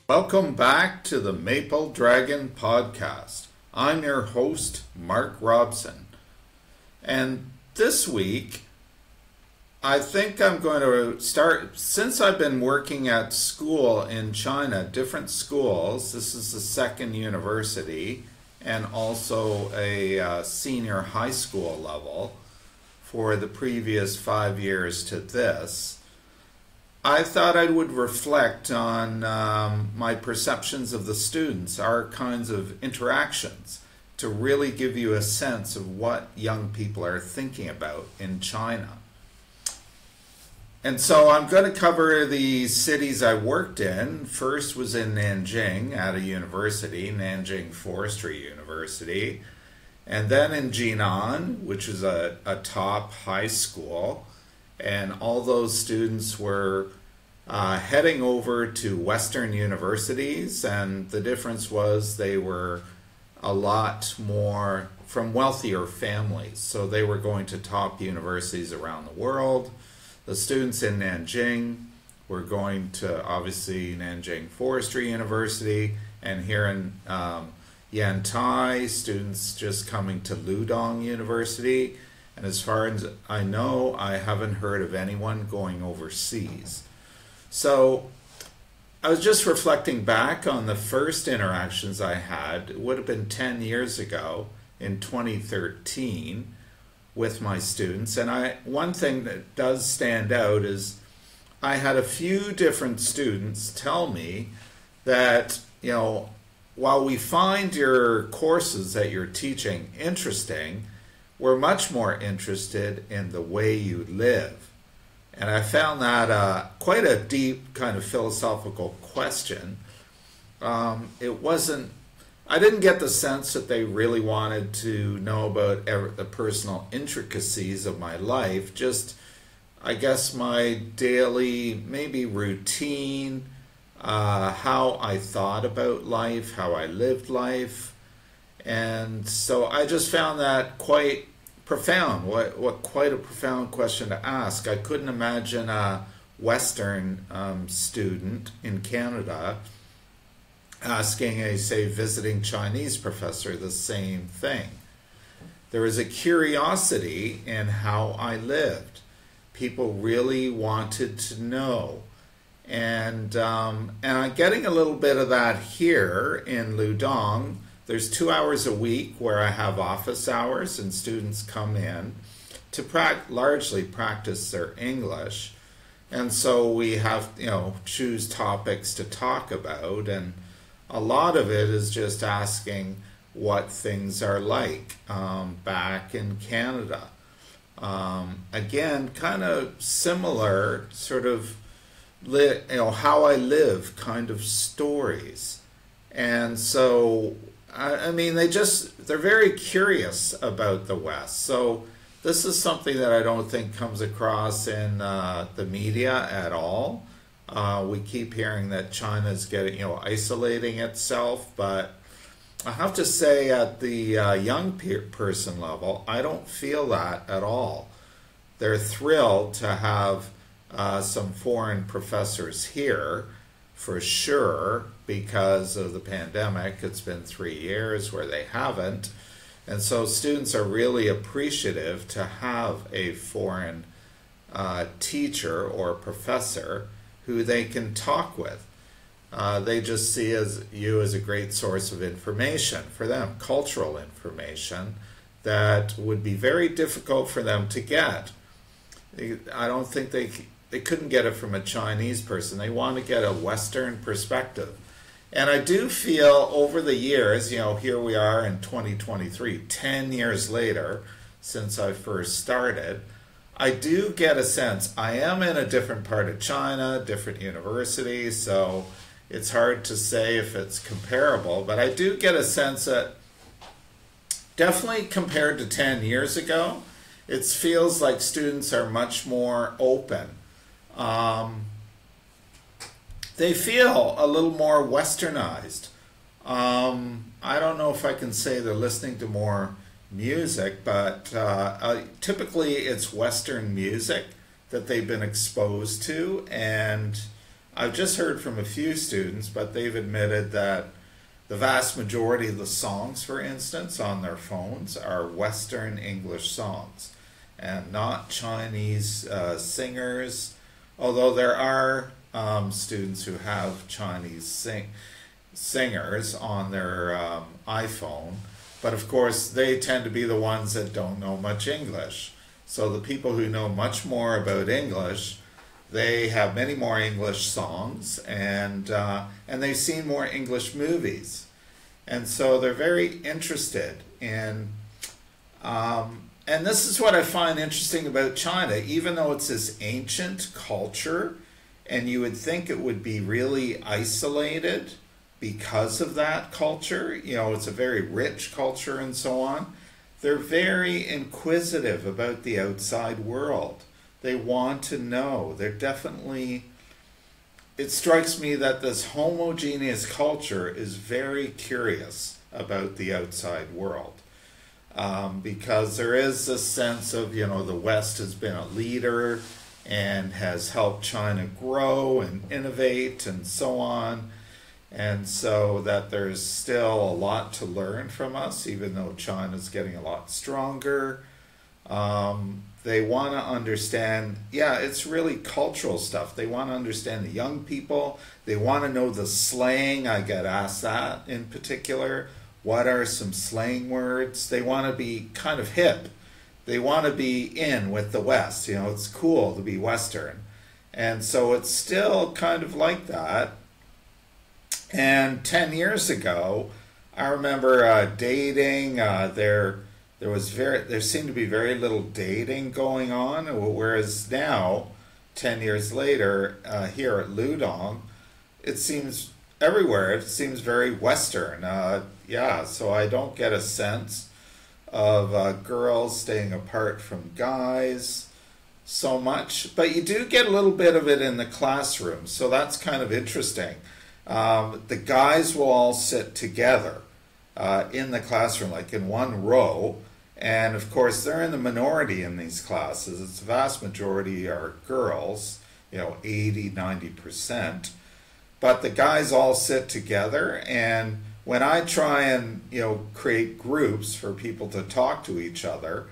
Welcome back to the Maple Dragon Podcast. I'm your host, Mark Robson. And this week, I think I'm going to start, since I've been working at school in China, different schools, this is the second university, and also a senior high school level for the previous 5 years to this. I thought I would reflect on my perceptions of the students, our kinds of interactions, to really give you a sense of what young people are thinking about in China. And so I'm going to cover the cities I worked in. First was in Nanjing at a university, Nanjing Forestry University, and then in Jinan, which is a top high school. And all those students were heading over to Western universities, and the difference was they were a lot more from wealthier families. So they were going to top universities around the world. The students in Nanjing were going to, obviously, Nanjing Forestry University, and here in Yantai, students just coming to Ludong University. And as far as I know, I haven't heard of anyone going overseas. So I was just reflecting back on the first interactions I had. It would have been 10 years ago in 2013 with my students. And one thing that does stand out is I had a few different students tell me that, while we find your courses that you're teaching interesting, we're much more interested in the way you live. And I found that quite a deep kind of philosophical question. I didn't get the sense that they really wanted to know about the personal intricacies of my life, just, I guess, my daily, maybe routine, how I thought about life, how I lived life. And so I just found that quite profound, quite a profound question to ask. I couldn't imagine a Western student in Canada asking a, say, visiting Chinese professor the same thing. There was a curiosity in how I lived. People really wanted to know. And I'm getting a little bit of that here in Ludong. There's 2 hours a week where I have office hours and students come in to largely practice their English. And so we have, choose topics to talk about. And a lot of it is just asking what things are like back in Canada. Again, kind of similar sort of, how I live kind of stories. And so they're very curious about the West. So this is something that I don't think comes across in the media at all. We keep hearing that China's getting, isolating itself, but I have to say at the young person level, I don't feel that at all. They're thrilled to have some foreign professors here, for sure, because of the pandemic. It's been 3 years where they haven't. And so students are really appreciative to have a foreign teacher or professor who they can talk with. They just see you as a great source of information for them, cultural information that would be very difficult for them to get. I don't think they couldn't get it from a Chinese person. They want to get a Western perspective. And I do feel over the years, here we are in 2023, 10 years later since I first started, I do get a sense, I am in a different part of China, different university, so it's hard to say if it's comparable, but I do get a sense that definitely compared to 10 years ago, it feels like students are much more open. They feel a little more westernized. I don't know if I can say they're listening to more music, but typically it's Western music that they've been exposed to, and I've just heard from a few students, but they've admitted that the vast majority of the songs, for instance, on their phones are Western English songs and not Chinese singers, although there are students who have Chinese singers on their iPhone, but of course they tend to be the ones that don't know much English. So the people who know much more about English, they have many more English songs, and they've seen more English movies, and so they're very interested in. And this is what I find interesting about China, even though it's this ancient culture, and you would think it would be really isolated because of that culture. You know, it's a very rich culture and so on. They're very inquisitive about the outside world. They want to know. They're definitely, it strikes me that this homogeneous culture is very curious about the outside world. Because there is a sense of, you know, the West has been a leader and has helped China grow and innovate and so on. And so that there's still a lot to learn from us, even though China's getting a lot stronger. They want to understand, yeah, it's really cultural stuff. They want to understand the young people. They want to know the slang. I get asked that in particular. What are some slang words? They want to be kind of hip. They want to be in with the West. You know, it's cool to be Western. And so it's still kind of like that. And 10 years ago, I remember dating. There seemed to be very little dating going on, whereas now, 10 years later, here at Ludong, it seems everywhere. It seems very Western. So I don't get a sense of girls staying apart from guys so much, but you do get a little bit of it in the classroom, so that's kind of interesting. The guys will all sit together in the classroom, like in one row, and of course they're in the minority in these classes. It's the vast majority are girls, 80-90%, but the guys all sit together, and when I try and create groups for people to talk to each other,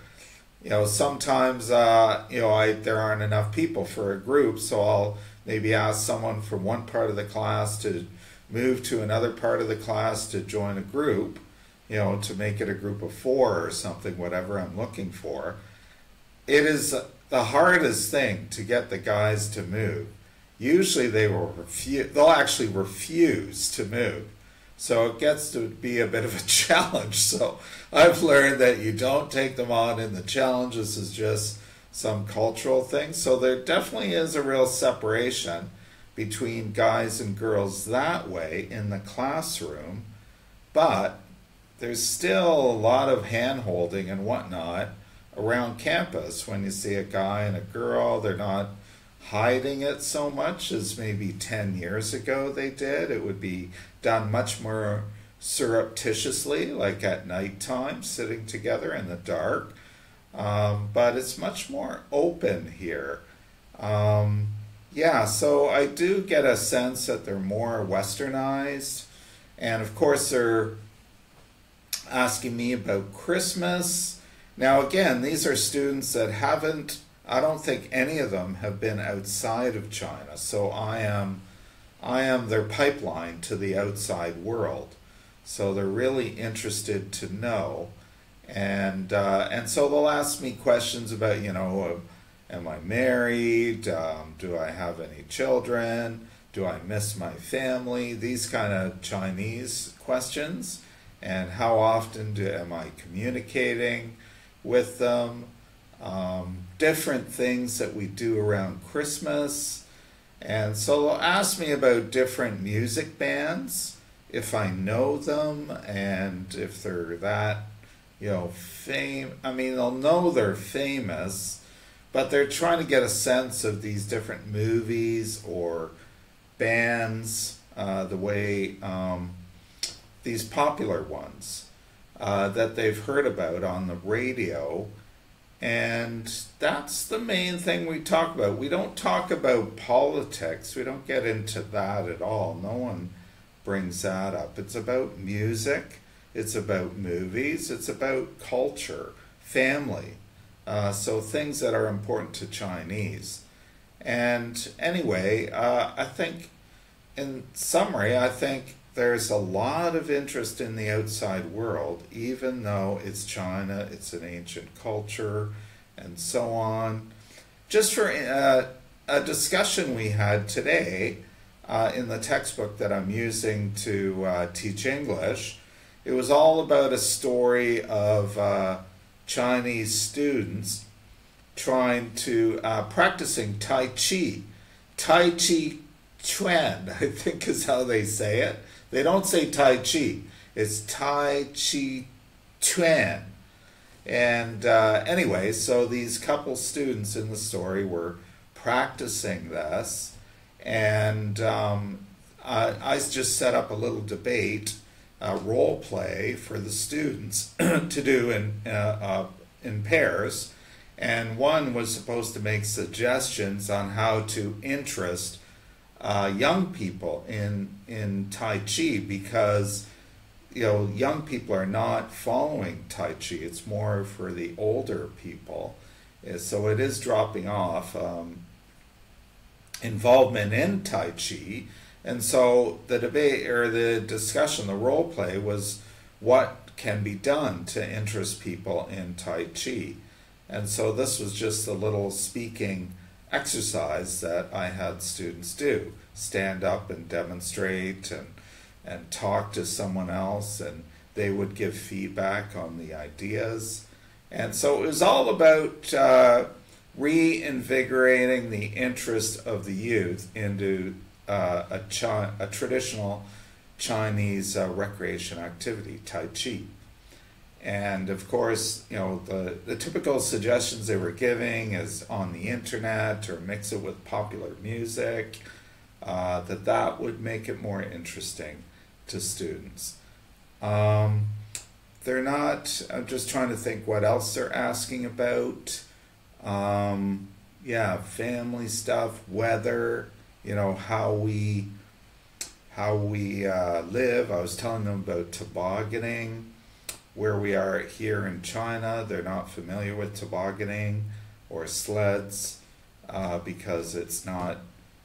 sometimes there aren't enough people for a group, so I'll maybe ask someone from one part of the class to move to another part of the class to join a group, to make it a group of 4 or something, whatever I'm looking for. It is the hardest thing to get the guys to move. Usually they'll actually refuse to move. So it gets to be a bit of a challenge. So I've learned that you don't take them on in the challenge. This is just some cultural thing. So there definitely is a real separation between guys and girls that way in the classroom. But there's still a lot of hand-holding and whatnot around campus. When you see a guy and a girl, they're not hiding it so much as maybe 10 years ago they did. It would be done much more surreptitiously, like at nighttime, sitting together in the dark. But it's much more open here. So I do get a sense that they're more westernized. And of course they're asking me about Christmas. Now again, these are students that I don't think any of them have been outside of China. So I am their pipeline to the outside world. So they're really interested to know. And so they'll ask me questions about, am I married? Do I have any children? Do I miss my family? These kind of Chinese questions. And how often am I communicating with them? Different things that we do around Christmas. And so they'll ask me about different music bands, if I know them, and if they're that, they'll know they're famous, but they're trying to get a sense of these different movies or bands, the way these popular ones that they've heard about on the radio. And that's the main thing we talk about. We don't talk about politics. We don't get into that at all. No one brings that up. It's about music. It's about movies. It's about culture, family. So things that are important to Chinese. And anyway, I think, in summary, I think there's a lot of interest in the outside world, even though it's China, it's an ancient culture, and so on. Just for a discussion we had today in the textbook that I'm using to teach English, it was all about a story of Chinese students practicing Tai Chi. Tai Chi Chuan, I think is how they say it. They don't say Tai Chi. It's Tai Chi Chuan. And anyway, so these couple students in the story were practicing this. And I just set up a little debate, role play for the students to do in pairs. And one was supposed to make suggestions on how to interest young people in Tai Chi, because young people are not following Tai Chi. It's more for the older people. So it is dropping off involvement in Tai Chi. And so the debate or the discussion, the role play was what can be done to interest people in Tai Chi. And so this was just a little speaking exercise that I had students do. Stand up and demonstrate and talk to someone else, and they would give feedback on the ideas. And so it was all about reinvigorating the interest of the youth into a traditional Chinese recreation activity, Tai Chi. And of course, the typical suggestions they were giving is on the internet or mix it with popular music, that would make it more interesting to students. They're not, I'm just trying to think what else they're asking about. Family stuff, weather, how we live. I was telling them about tobogganing. Where we are here in China, they're not familiar with tobogganing or sleds because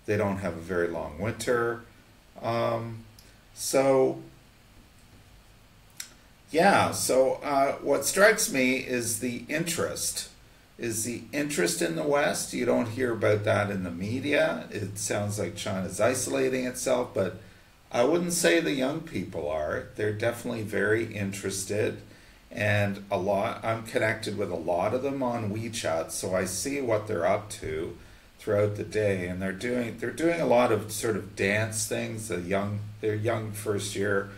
they don't have a very long winter. So what strikes me is the interest. Is the interest in the West. You don't hear about that in the media. It sounds like China's isolating itself, but I wouldn't say the young people are. They're definitely very interested, and I'm connected with a lot of them on WeChat, so I see what they're up to throughout the day, and they're doing a lot of sort of dance things. They're young first year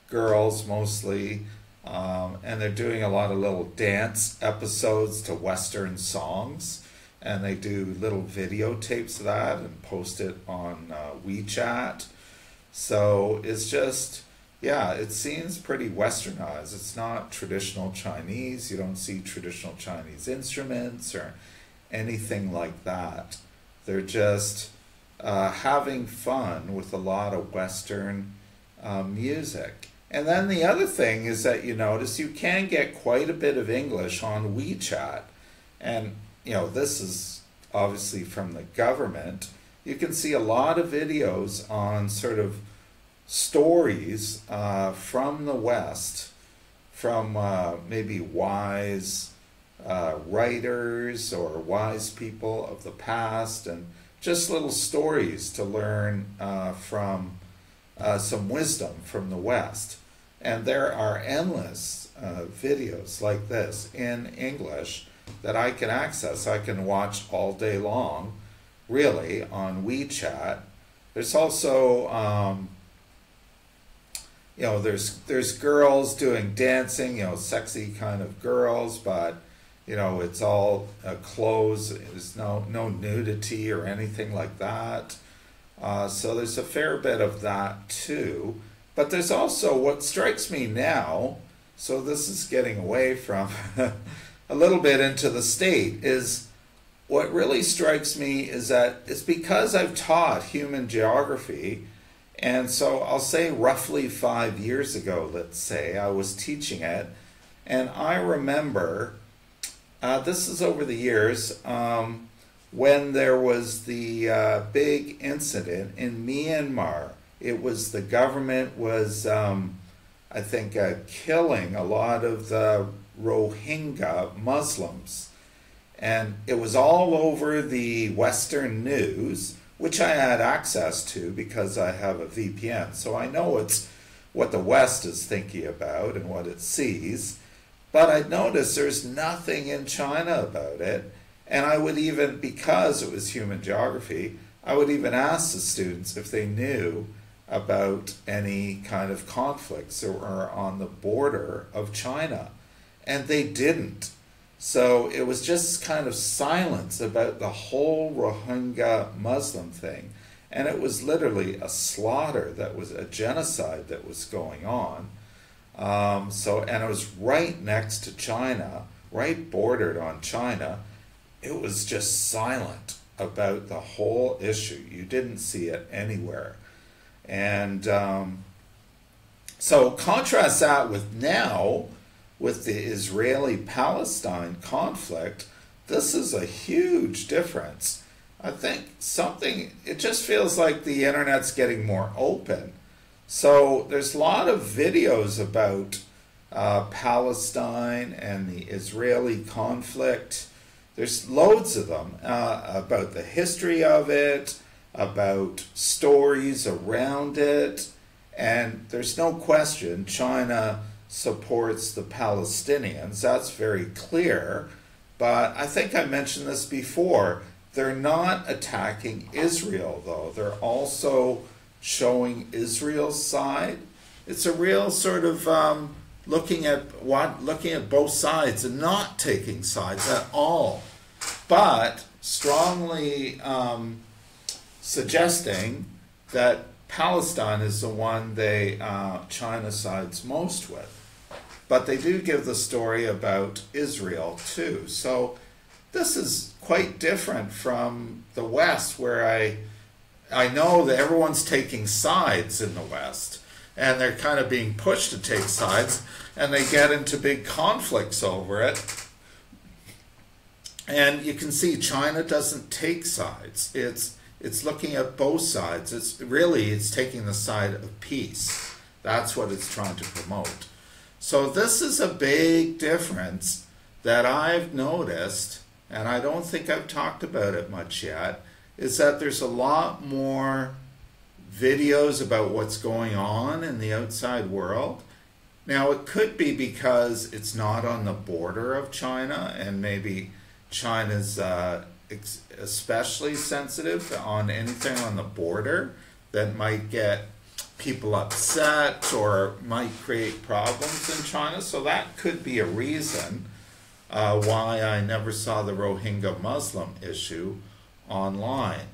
girls mostly, and they're doing a lot of little dance episodes to Western songs, and they do little videotapes of that and post it on WeChat. So it's just, it seems pretty westernized. It's not traditional Chinese. You don't see traditional Chinese instruments or anything like that. They're just having fun with a lot of Western music. And then the other thing is that you notice you can get quite a bit of English on WeChat. And, this is obviously from the government. You can see a lot of videos on sort of stories from the West, from maybe wise writers or wise people of the past, and just little stories to learn from some wisdom from the West. And there are endless videos like this in English that I can access. I can watch all day long, really, on WeChat. There's also, there's girls doing dancing, sexy kind of girls, but, it's all clothes. There's no nudity or anything like that. So there's a fair bit of that too. But there's also what strikes me now, so this is getting away from a little bit into the state, is what really strikes me is that it's because I've taught human geography. And so I'll say roughly 5 years ago, let's say, I was teaching it. And I remember, this is over the years, when there was the big incident in Myanmar. It was the government was, I think, killing a lot of the Rohingya Muslims. And it was all over the Western news, which I had access to because I have a VPN. So I know it's what the West is thinking about and what it sees. But I noticed there's nothing in China about it. And I would even, because it was human geography, I would even ask the students if they knew about any kind of conflicts that were on the border of China. And they didn't. So it was just kind of silence about the whole Rohingya Muslim thing. And it was literally a slaughter that was a genocide that was going on. And it was right next to China, right bordered on China. It was just silent about the whole issue. You didn't see it anywhere. And so contrast that with now, with the Israeli-Palestine conflict. This is a huge difference. I think it just feels like the internet's getting more open. So there's a lot of videos about Palestine and the Israeli conflict. There's loads of them about the history of it, about stories around it, and there's no question China supports the Palestinians. That's very clear. But I think I mentioned this before. They're not attacking Israel, though. They're also showing Israel's side. It's a real sort of looking at both sides and not taking sides at all, but strongly suggesting that Palestine is the one China sides most with. But they do give the story about Israel too. So this is quite different from the West, where I know that everyone's taking sides in the West, and they're kind of being pushed to take sides, and they get into big conflicts over it. And you can see China doesn't take sides. It's looking at both sides. It's taking the side of peace. That's what it's trying to promote. So this is a big difference that I've noticed, and I don't think I've talked about it much yet, is that there's a lot more videos about what's going on in the outside world. Now, it could be because it's not on the border of China, and maybe China's especially sensitive on anything on the border that might get people upset or might create problems in China. So that could be a reason why I never saw the Rohingya Muslim issue online.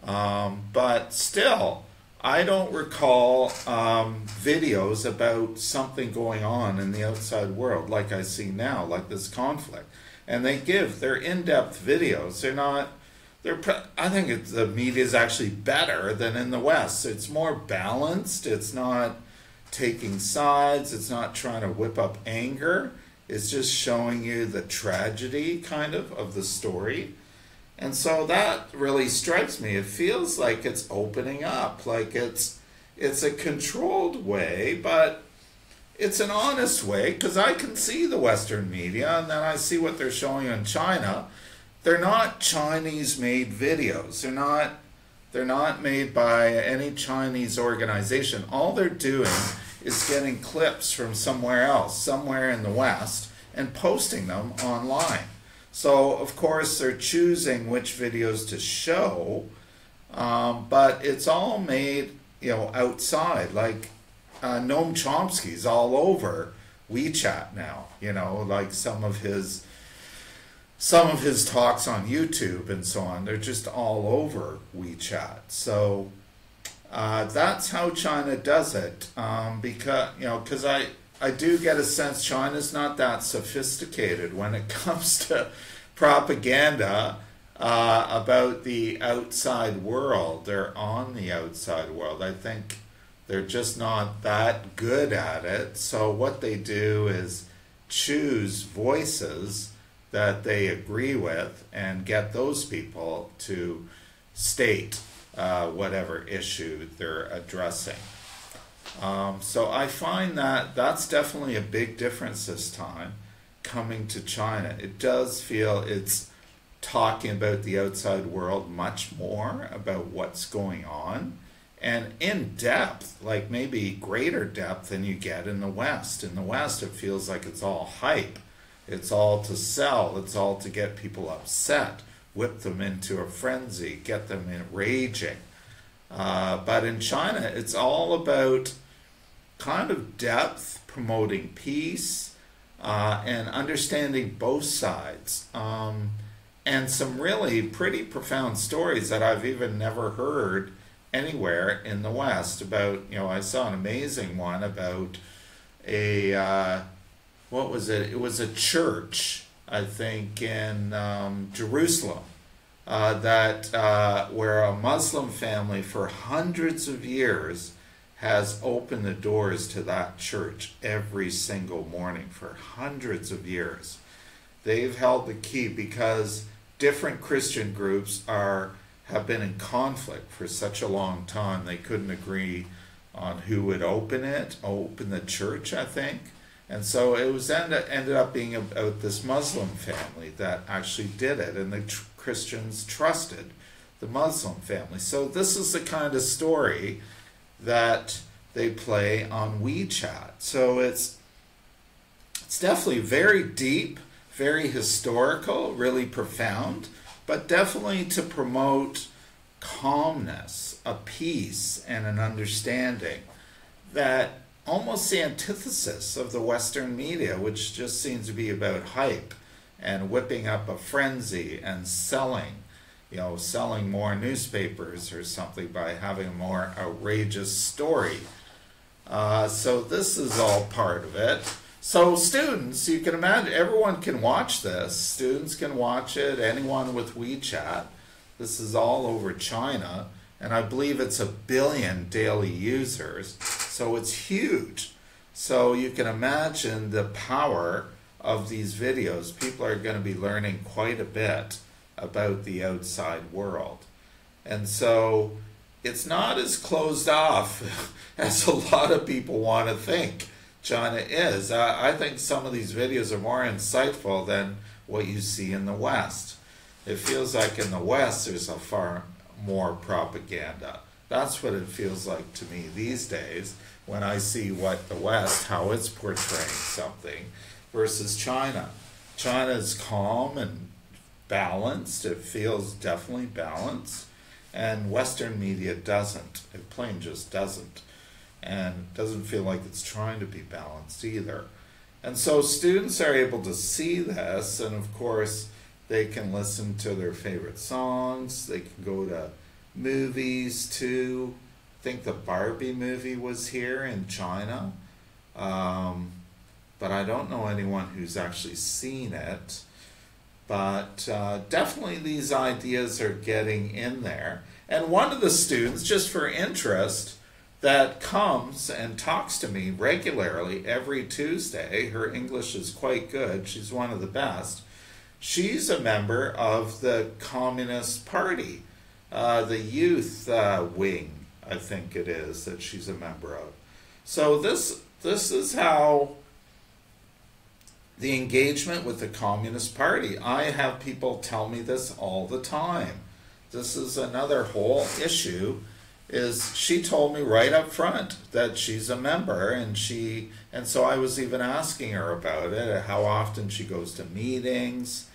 But still, I don't recall videos about something going on in the outside world like I see now, like this conflict. And they're in-depth videos. I think the media is actually better than in the West. It's more balanced. It's not taking sides. It's not trying to whip up anger. It's just showing you the tragedy, kind of the story. And so that really strikes me. It feels like it's opening up, like it's a controlled way, but it's an honest way, because I can see the Western media, and then I see what they're showing in China. They're not Chinese-made videos. They're not made by any Chinese organization. All they're doing is getting clips from somewhere else, somewhere in the West, and posting them online. So, of course, they're choosing which videos to show, but it's all made, outside. Like Noam Chomsky's all over WeChat now. Like some of his talks on YouTube and so on. They're just all over WeChat. So that's how China does it. Because I do get a sense China's not that sophisticated when it comes to propaganda about the outside world. They're on the outside world. I think they're just not that good at it. So what they do is choose voices that they agree with and get those people to state whatever issue they're addressing. So I find that that's definitely a big difference this time coming to China. It does feel it's talking about the outside world much more, about what's going on, and in depth, like maybe greater depth than you get in the West. In the West, it feels like it's all hype. It's all to sell. It's all to get people upset, whip them into a frenzy, get them raging. But in China, it's all about kind of depth, promoting peace, and understanding both sides. And some really pretty profound stories that I've even never heard anywhere in the West about, I saw an amazing one about what was it? It was a church, I think, in Jerusalem, where a Muslim family for hundreds of years has opened the doors to that church every single morning for hundreds of years. They've held the key because different Christian groups have been in conflict for such a long time. They couldn't agree on who would open the church, I think. And so it was ended up being about this Muslim family that actually did it, and the Christians trusted the Muslim family. So this is the kind of story that they play on WeChat. So it's definitely very deep, very historical, really profound, but definitely to promote calmness, a peace, and an understanding that almost the antithesis of the Western media, which just seems to be about hype and whipping up a frenzy and selling more newspapers or something by having a more outrageous story. So this is all part of it. So students, you can imagine, everyone can watch this. Students can watch it, anyone with WeChat. This is all over China, and I believe it's 1 billion daily users, so it's huge. So you can imagine the power of these videos. People are going to be learning quite a bit about the outside world. And so it's not as closed off as a lot of people want to think China is. I think some of these videos are more insightful than what you see in the West. It feels like in the West there's a far more propaganda. That's what it feels like to me these days when I see what the West, how it's portraying something versus China. China is calm and balanced. It feels definitely balanced. And Western media doesn't. It plain just doesn't. And doesn't feel like it's trying to be balanced either. And so students are able to see this, and of course they can listen to their favorite songs. They can go to movies too. I think the Barbie movie was here in China, but I don't know anyone who's actually seen it. But definitely these ideas are getting in there. And one of the students, just for interest, that comes and talks to me regularly every Tuesday, her English is quite good, she's one of the best, she's a member of the Communist Party, the youth wing, I think it is, that she's a member of. So this is how the engagement with the Communist Party. I have people tell me this all the time. This is another whole issue, is she told me right up front that she's a member, and so I was even asking her about it, how often she goes to meetings,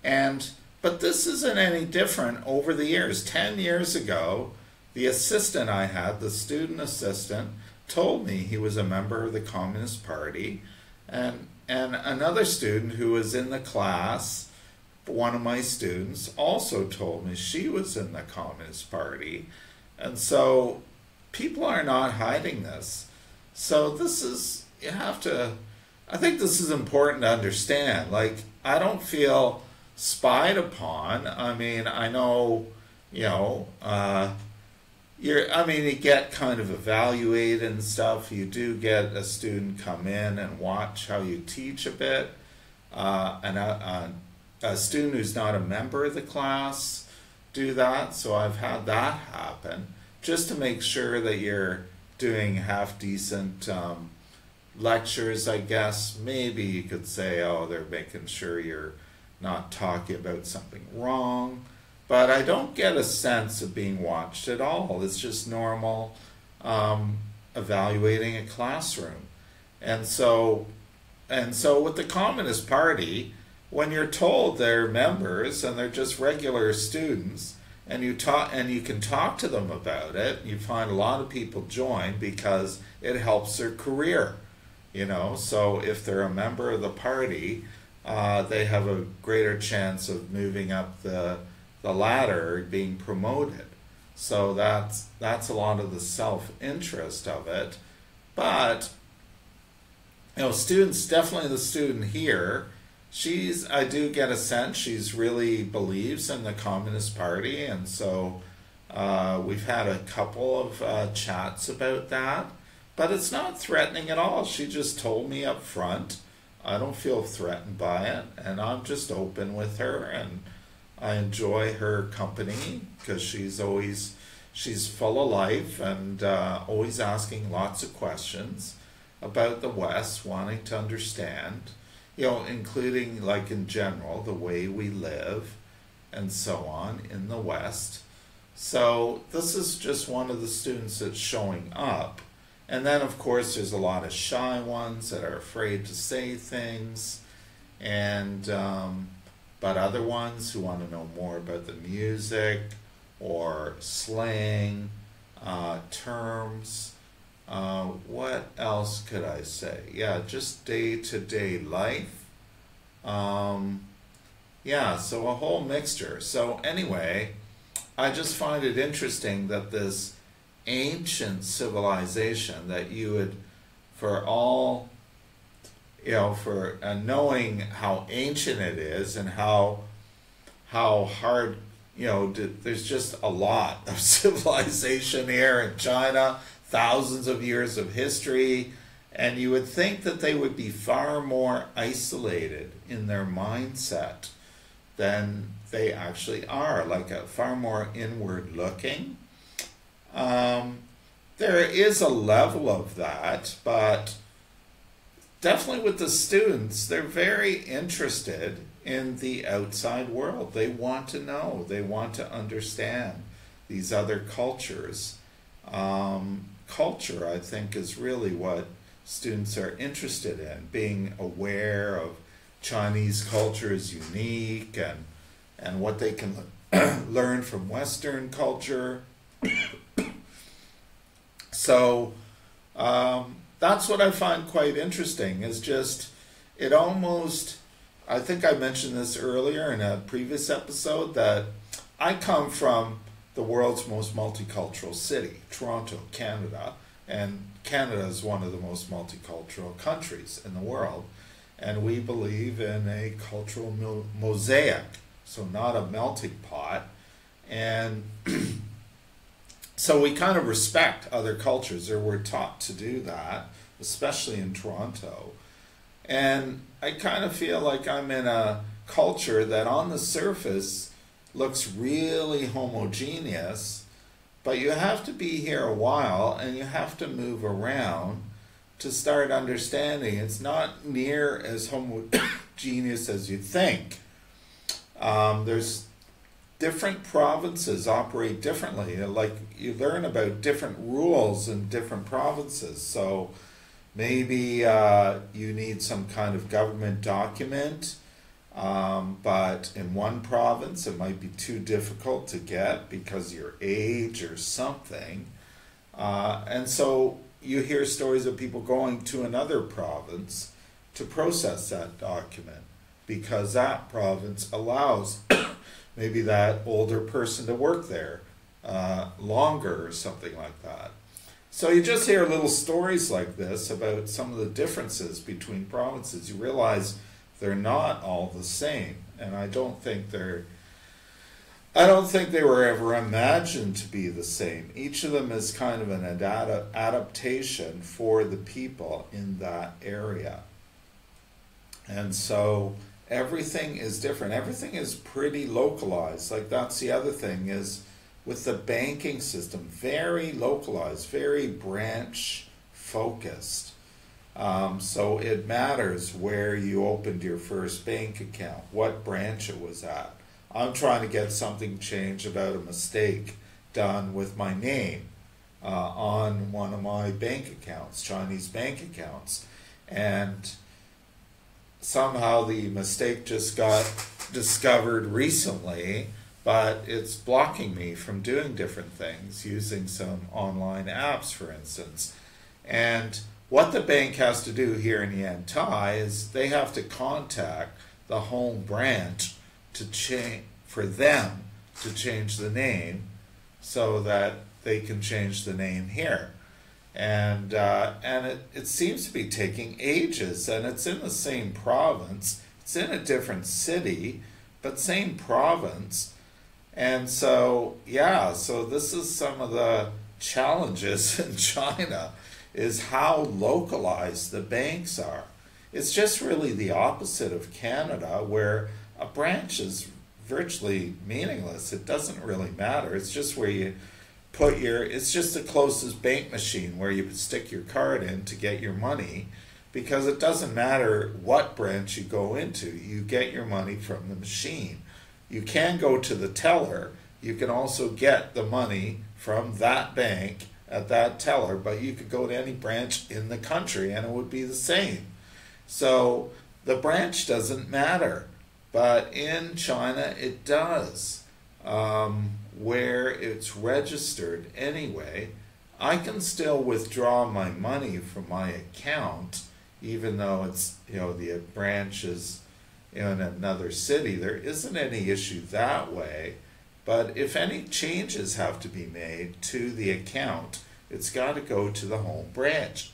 but this isn't any different over the years. 10 years ago, the assistant I had, the student assistant, told me he was a member of the Communist Party, and another student who was in the class, one of my students, also told me she was in the Communist Party. And so people are not hiding this. So this is you have to, I think this is important to understand. Like, I don't feel spied upon. I mean, I know, you know, I mean, you get kind of evaluated and stuff. You do get a student come in and watch how you teach a bit. And a student who's not a member of the class do that. So I've had that happen just to make sure that you're doing half decent lectures, I guess. Maybe you could say, oh, they're making sure you're not talking about something wrong. But I don't get a sense of being watched at all. It's just normal evaluating a classroom. And so with the Communist Party, when you're told they're members and they're just regular students, and you can talk to them about it, you find a lot of people join because it helps their career. You know, so if they're a member of the party, they have a greater chance of moving up the ladder, being promoted. So that's a lot of the self-interest of it. But you know, students, definitely the student here, I do get a sense she's really believes in the Communist Party, and so we've had a couple of chats about that. But it's not threatening at all. She just told me up front, I don't feel threatened by it, and I'm just open with her, and I enjoy her company because she's full of life and always asking lots of questions about the West, wanting to understand, you know, including, like, in general, the way we live and so on in the West. So this is just one of the students that's showing up. And then, of course, there's a lot of shy ones that are afraid to say things, and but other ones who want to know more about the music or slang, terms. What else could I say? Yeah, just day-to-day life. Yeah, so a whole mixture. So anyway, I just find it interesting that this ancient civilization that you would, for all, you know, for knowing how ancient it is and how hard, you know, there's just a lot of civilization here in China, thousands of years of history, and you would think that they would be far more isolated in their mindset than they actually are, like a far more inward looking. There is a level of that, but definitely with the students, they're very interested in the outside world. They want to know, they want to understand these other cultures. Culture, I think, is really what students are interested in, being aware of Chinese culture is unique and what they can learn from Western culture. So that's what I find quite interesting, is just, it almost, I think I mentioned this earlier in a previous episode, that I come from the world's most multicultural city, Toronto, Canada, and Canada is one of the most multicultural countries in the world, and we believe in a cultural mosaic, so not a melting pot, and so we kind of respect other cultures, or we're taught to do that, especially in Toronto. And I kind of feel like I'm in a culture that on the surface looks really homogeneous, but you have to be here a while and you have to move around to start understanding it's not near as homogeneous as you think. There's different provinces operate differently. Like, you learn about different rules in different provinces. So maybe you need some kind of government document, but in one province it might be too difficult to get because of your age or something. And so you hear stories of people going to another province to process that document because that province allows maybe that older person to work there longer or something like that. So you just hear little stories like this about some of the differences between provinces. You realize they're not all the same, and I don't think they were ever imagined to be the same. Each of them is kind of an adaptation for the people in that area. And so everything is different. Everything is pretty localized. Like, that's the other thing, is with the banking system, very localized, very branch focused. So it matters where you opened your first bank account, what branch it was at. I'm trying to get something changed about a mistake done with my name on one of my bank accounts, Chinese bank accounts. And somehow the mistake just got discovered recently, but it's blocking me from doing different things, using some online apps, for instance. And what the bank has to do here in Yantai is they have to contact the home branch to change, for them to change the name so that they can change the name here. And it seems to be taking ages, and it's in the same province. It's in a different city, but same province. And so, yeah, so this is some of the challenges in China, is how localized the banks are. It's just really the opposite of Canada, where a branch is virtually meaningless. It doesn't really matter. It's just where you put it's just the closest bank machine where you stick your card in to get your money, because it doesn't matter what branch you go into. You get your money from the machine. You can go to the teller. You can also get the money from that bank at that teller, but you could go to any branch in the country and it would be the same. So the branch doesn't matter, but in China it does. Where it's registered anyway, I can still withdraw my money from my account, even though it's, the branch is in another city. There isn't any issue that way. But if any changes have to be made to the account, it's got to go to the home branch.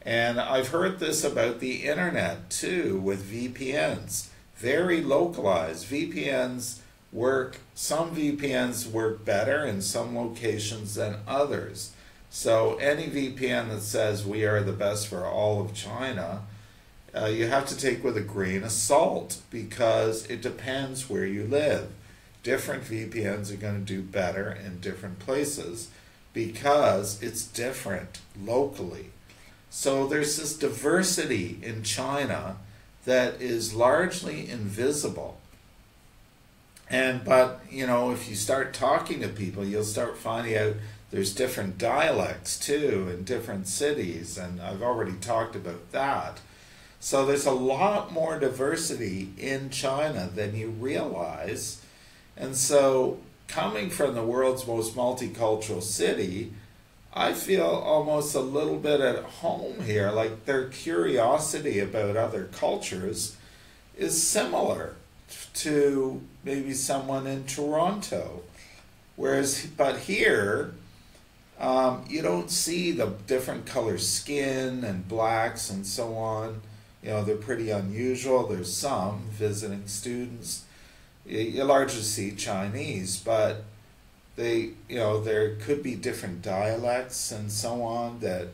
And I've heard this about the internet too, with VPNs. Very localized. Some VPNs work better in some locations than others. So any VPN that says we are the best for all of China, you have to take with a grain of salt, because it depends where you live. Different VPNs are going to do better in different places because it's different locally. So there's this diversity in China that is largely invisible. But if you start talking to people, you'll start finding out there's different dialects too in different cities, and I've already talked about that. So there's a lot more diversity in China than you realize. And so, coming from the world's most multicultural city, I feel almost a little bit at home here. Like, their curiosity about other cultures is similar to maybe someone in Toronto. But here, you don't see the different color skin and blacks and so on. They're pretty unusual. There's some visiting students. You largely see Chinese, but there could be different dialects and so on that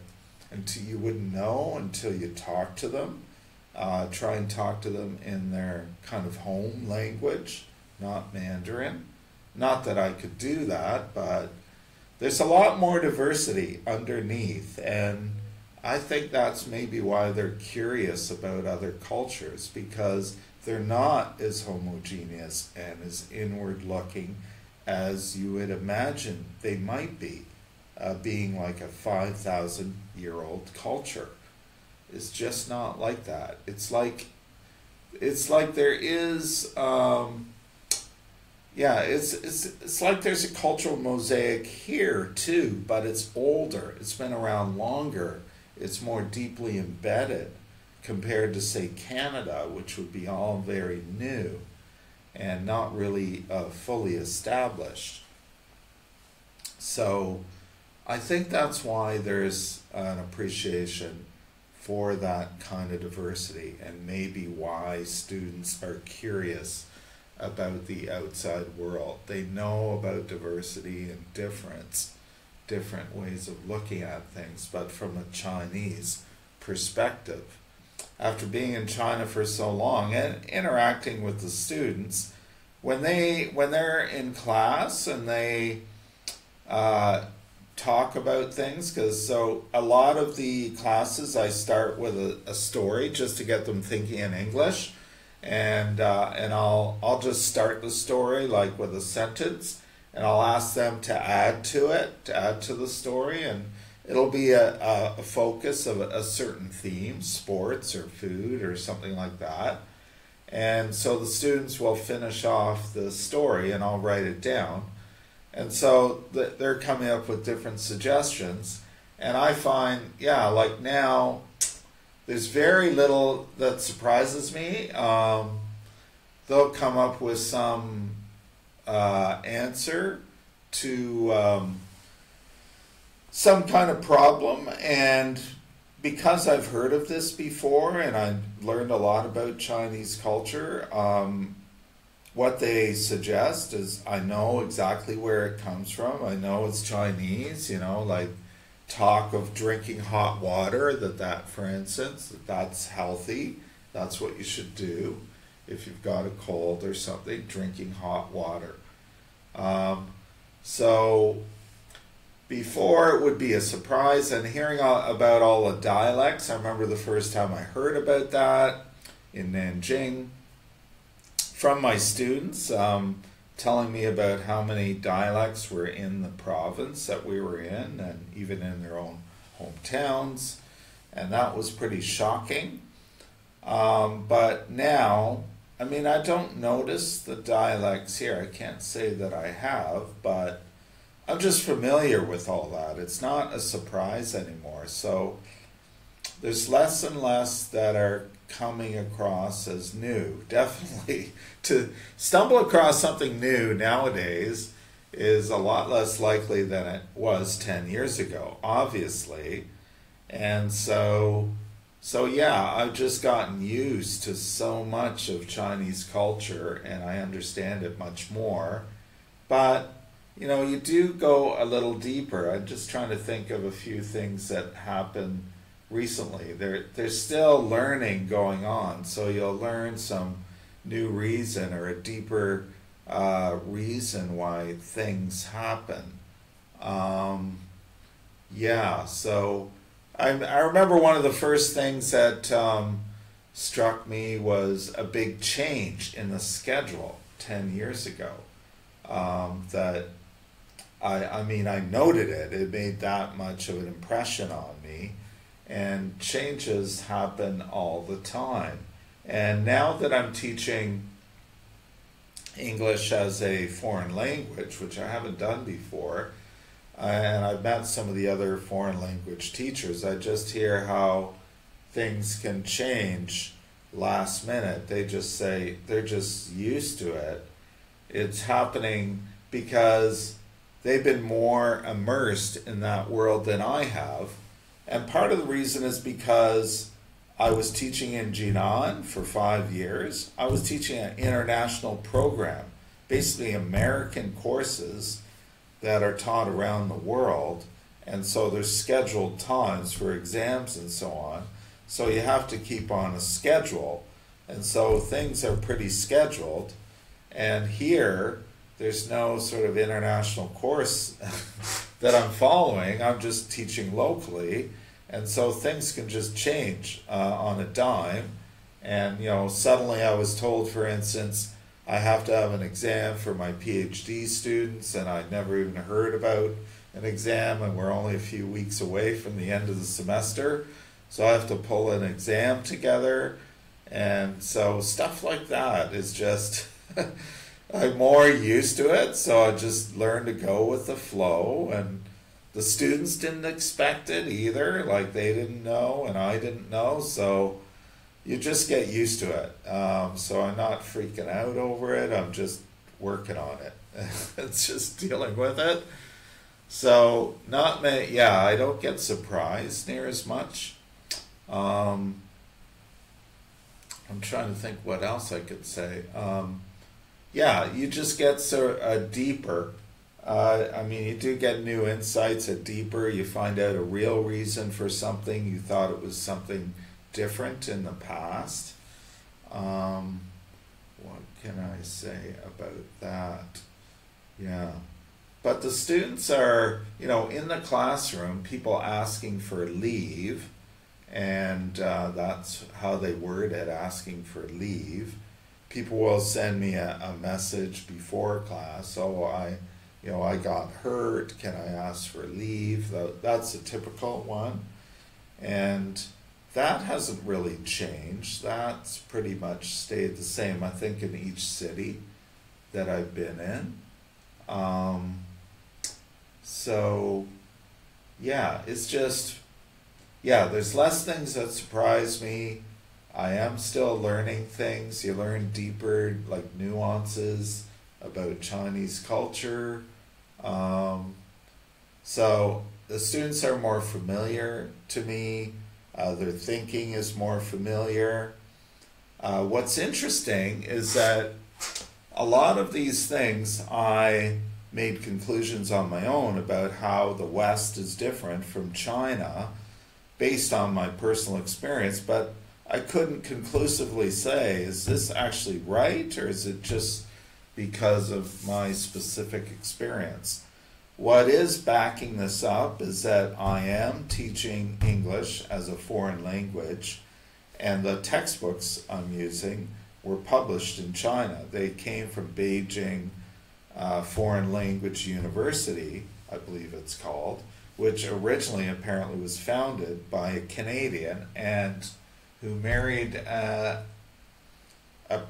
you wouldn't know until you talk to them. Try and talk to them in their kind of home language, not Mandarin. Not that I could do that, but there's a lot more diversity underneath, and I think that's maybe why they're curious about other cultures, because they're not as homogeneous and as inward-looking as you would imagine they might be, being like a 5,000-year-old culture. It's just not like that. It's like there is, it's like there's a cultural mosaic here too, but it's older. It's been around longer. It's more deeply embedded compared to, say, Canada, which would be all very new and not really fully established. So I think that's why there's an appreciation for that kind of diversity, and maybe why students are curious about the outside world. They know about diversity and difference, different ways of looking at things, but from a Chinese perspective. After being in China for so long and interacting with the students, when they're in class and they talk about things, because so a lot of the classes I start with a story just to get them thinking in English, and I'll just start the story like with a sentence, and I'll ask them to add to it, to add to the story, and it'll be a focus of a certain theme, sports or food or something like that. And so the students will finish off the story and I'll write it down. And so they're coming up with different suggestions. And I find, yeah, like now, there's very little that surprises me. They'll come up with some answer to some kind of problem, and because I've heard of this before and I've learned a lot about Chinese culture, what they suggest is I know exactly where it comes from. I know it's Chinese, like talk of drinking hot water, that for instance, that's healthy. That's what you should do if you've got a cold or something, drinking hot water. So before it would be a surprise, and hearing about all the dialects, I remember the first time I heard about that in Nanjing from my students, telling me about how many dialects were in the province that we were in, and even in their own hometowns, and that was pretty shocking. But now, I mean, I don't notice the dialects here. I can't say that I have, but I'm just familiar with all that. It's not a surprise anymore. So there's less and less that are coming across as new. Definitely, to stumble across something new nowadays is a lot less likely than it was 10 years ago, obviously. And so yeah, I've just gotten used to so much of Chinese culture, and I understand it much more. But you do go a little deeper. I'm just trying to think of a few things that happened recently. There's still learning going on, so you'll learn some new reason or a deeper reason why things happen. Yeah, so I remember one of the first things that struck me was a big change in the schedule 10 years ago. That I mean, I noted it. It made that much of an impression on me. And changes happen all the time. And now that I'm teaching English as a foreign language, which I haven't done before, and I've met some of the other foreign language teachers, I just hear how things can change last minute. They just say they're just used to it. It's happening because they've been more immersed in that world than I have. And part of the reason is because I was teaching in Jinan for 5 years. I was teaching an international program, basically American courses that are taught around the world. And so there's scheduled times for exams and so on. So you have to keep on a schedule. And so things are pretty scheduled. And here, there's no sort of international course that I'm following. I'm just teaching locally. And so things can just change on a dime. And, suddenly I was told, for instance, I have to have an exam for my PhD students, and I'd never even heard about an exam, and we're only a few weeks away from the end of the semester. So I have to pull an exam together. And so stuff like that is just... I'm more used to it, so I just learned to go with the flow, and the students didn't expect it either. Like, they didn't know, and I didn't know, so you just get used to it. So I'm not freaking out over it. I'm just working on it. It's just dealing with it. So not many. Yeah, I don't get surprised near as much. Um, I'm trying to think what else I could say. Yeah, you just get deeper. I mean, you do get new insights, a deeper. You find out a real reason for something. You thought it was something different in the past. Um, what can I say about that? Yeah. But the students are, in the classroom, people asking for leave, and that's how they word it, asking for leave. People will send me a message before class. Oh, I got hurt. Can I ask for leave? That's a typical one. And that hasn't really changed. That's pretty much stayed the same, I think, in each city that I've been in. So, yeah, it's just, yeah, there's less things that surprise me. I am still learning things. You learn deeper, like nuances about Chinese culture. So the students are more familiar to me. Their thinking is more familiar. What's interesting is that a lot of these things I made conclusions on my own about how the West is different from China based on my personal experience, but I couldn't conclusively say, is this actually right, or is it just because of my specific experience? What is backing this up is that I am teaching English as a foreign language, and the textbooks I'm using were published in China. They came from Beijing Foreign Language University, I believe it's called, which originally apparently was founded by a Canadian and who married a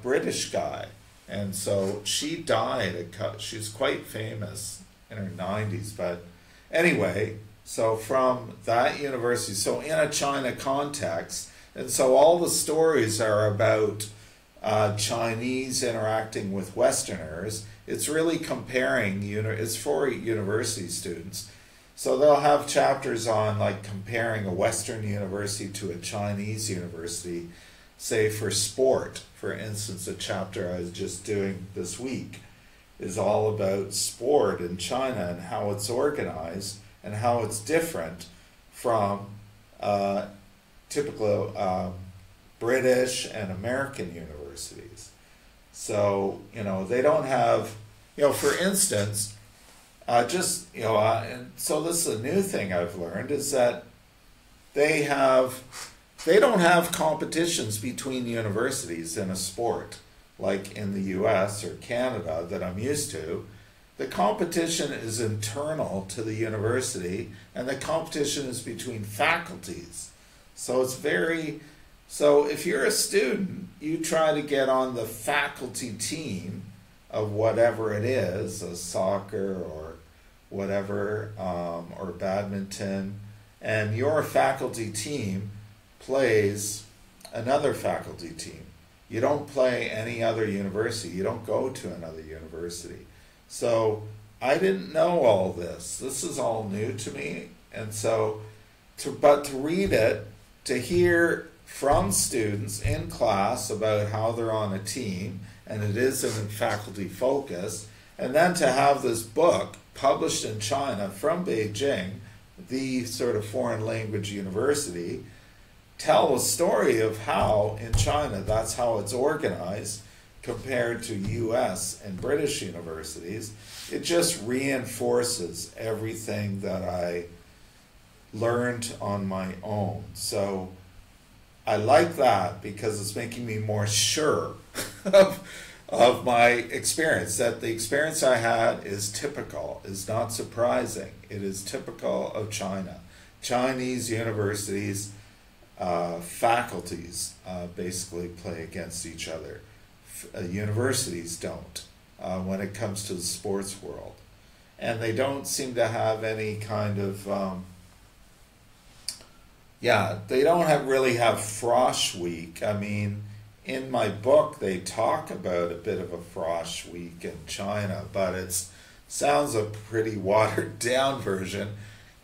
British guy. And so she died, she's quite famous in her 90s, but anyway, so from that university, so in a China context, and so all the stories are about Chinese interacting with Westerners. It's really comparing, it's for university students. So they'll have chapters on like comparing a Western university to a Chinese university, say for sport. For instance, a chapter I was just doing this week is all about sport in China and how it's organized and how it's different from typical British and American universities. So, they don't have, for instance, and so this is a new thing I've learned, is that they don't have competitions between universities in a sport, like in the US or Canada that I'm used to. The competition is internal to the university, and the competition is between faculties. So so if you're a student, you try to get on the faculty team of whatever it is, a soccer or whatever, or badminton, and your faculty team plays another faculty team. You don't play any other university. You don't go to another university. So I didn't know all this. This is all new to me. And so, to read it, to hear from students in class about how they're on a team, and it isn't faculty focused, and then to have this book published in China from Beijing, the sort of foreign language university, tell a story of how in China that's how it's organized compared to US and British universities. It just reinforces everything that I learned on my own. So I like that because it's making me more sure of my experience, that the experience I had is typical, is not surprising. It is typical of China. Chinese universities, faculties basically play against each other. Universities don't when it comes to the sports world. And they don't seem to have any kind of, they don't really have Frosh Week. I mean, in my book, they talk about a bit of a Frosh Week in China, but it's Sounds a pretty watered down version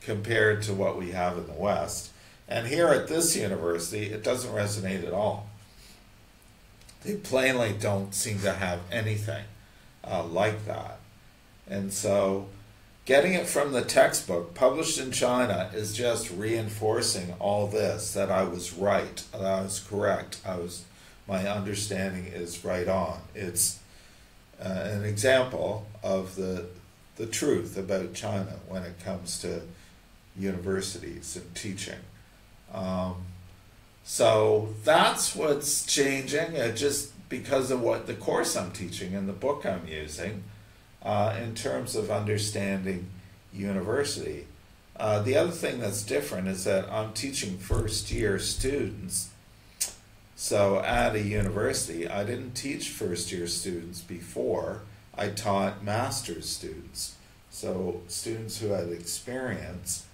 compared to what we have in the West. And here at this university, it doesn't resonate at all. They plainly don't seem to have anything like that. And so getting it from the textbook published in China is just reinforcing all this, that I was right, that I was correct, my understanding is right on. It's an example of the truth about China when it comes to universities and teaching. So that's what's changing, just because of what the course I'm teaching and the book I'm using in terms of understanding university. The other thing that's different is that I'm teaching first-year students. So at a university, I didn't teach first-year students before. I taught master's students, so students who had experience.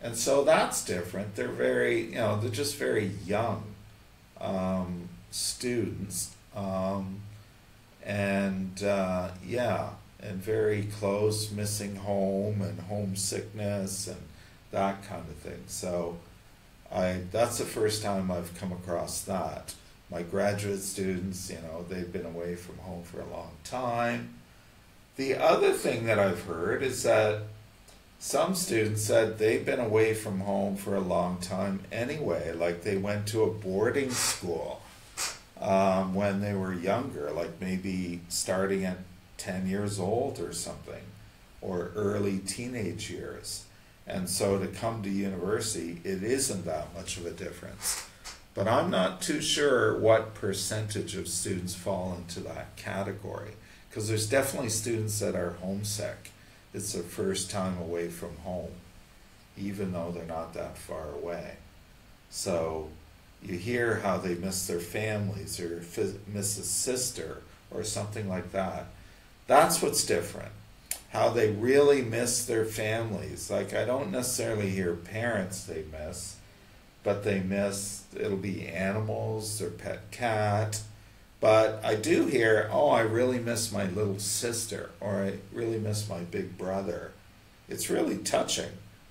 And so that's different. They're very, they're just very young students, and very close, missing home and homesickness and that kind of thing. So that's the first time I've come across that. My graduate students, they've been away from home for a long time. The other thing that I've heard is that some students said they've been away from home for a long time anyway, like they went to a boarding school when they were younger, like maybe starting at 10 years old or something, or early teenage years. And so to come to university, it isn't that much of a difference. But I'm not too sure what percentage of students fall into that category, because there's definitely students that are homesick. It's their first time away from home, even though they're not that far away. So you hear how they miss their families or miss a sister or something like that. That's what's different. How they really miss their families. Like, I don't necessarily hear parents they miss, but they miss, it'll be animals, their pet cat. But I do hear, I really miss my little sister, or I really miss my big brother. It's really touching,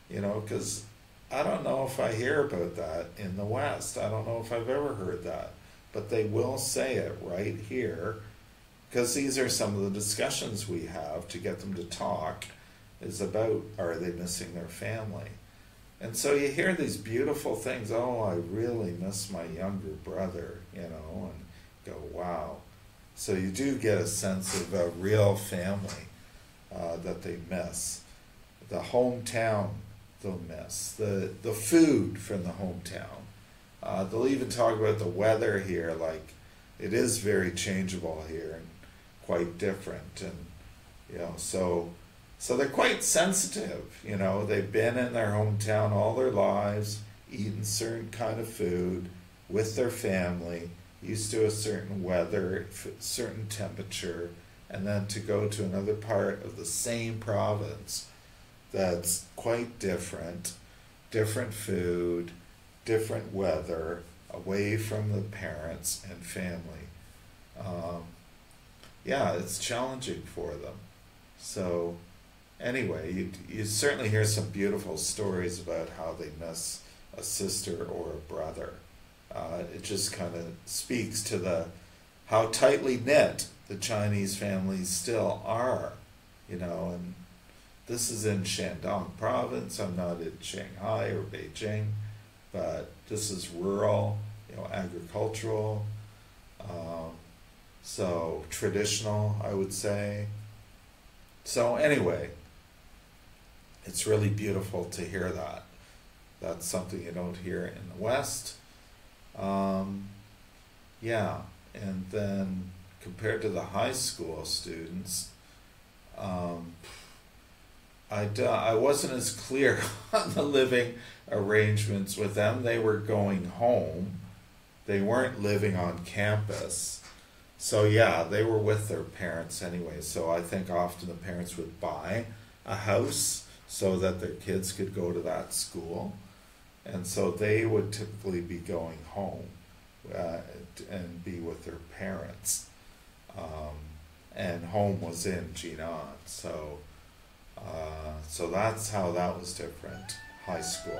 because I don't know if I hear about that in the West. I don't know if I've ever heard that. But they will say it right here, because these are some of the discussions we have to get them to talk, is about, are they missing their family? And so you hear these beautiful things, I really miss my younger brother, and go, wow. So you do get a sense of a real family that they miss. The hometown they'll miss. The food from the hometown. They'll even talk about the weather here, like it is very changeable here and quite different. And, so they're quite sensitive, They've been in their hometown all their lives, eaten certain kind of food with their family, used to a certain weather, certain temperature, and then to go to another part of the same province that's quite different food, different weather, away from the parents and family. It's challenging for them. So anyway, you certainly hear some beautiful stories about how they miss a sister or a brother. It just kind of speaks to how tightly knit the Chinese families still are, and this is in Shandong province. I'm not in Shanghai or Beijing, but this is rural, agricultural, so traditional, I would say. So anyway, it's really beautiful to hear that. That's something you don't hear in the West. And then compared to the high school students, I wasn't as clear on the living arrangements with them. They were going home. They weren't living on campus. So they were with their parents anyway. So I think often the parents would buy a house so that their kids could go to that school. And so they would typically be going home and be with their parents. And home was in Jinan. So So that's how that was different. High school.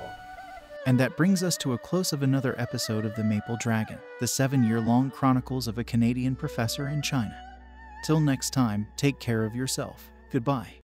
And that brings us to a close of another episode of The Maple Dragon, the 7-year-long chronicles of a Canadian professor in China. Till next time, take care of yourself. Goodbye.